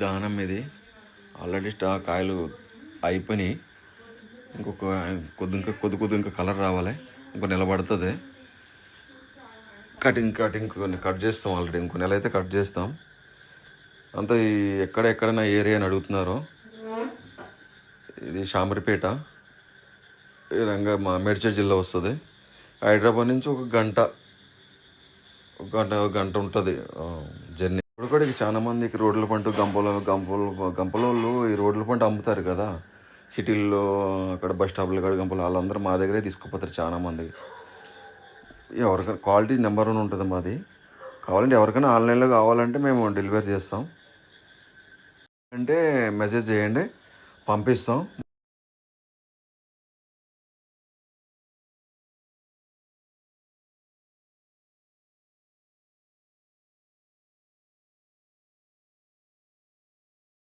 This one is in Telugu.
దానం ఇది ఆల్రెడీ కాయలు అయిపోయినాయి. ఇంకా కొద్ది కలర్ రావాలి. ఇంకో నెల పడుతుంది. కొన్ని కట్ చేస్తాం. ఆల్రెడీ ఇంకో నెల అయితే కట్ చేస్తాం. అంతా ఎక్కడ నా ఏరియా అని అడుగుతున్నారు. ఇది షామరిపేట, మా మేడ్చల్ జిల్లా వస్తుంది. హైదరాబాద్ నుంచి ఒక గంట ఉంటుంది జర్నీ. ఇప్పుడు కూడా చాలా మందికి రోడ్ల పంట గంపలోళ్ళు ఈ రోడ్ల పంట అమ్ముతారు కదా సిటీల్లో, అక్కడ బస్ స్టాప్లు కాడ గంపలు, వాళ్ళందరూ మా దగ్గరే తీసుకుపోతారు. చాలామంది ఎవరికైనా క్వాలిటీ నెంబర్ 1 ఉంటుంది మాది. కావాలంటే ఎవరికైనా ఆన్లైన్లో కావాలంటే మేము డెలివరీ చేస్తాం. అంటే మెసేజ్ చేయండి, పంపిస్తాం.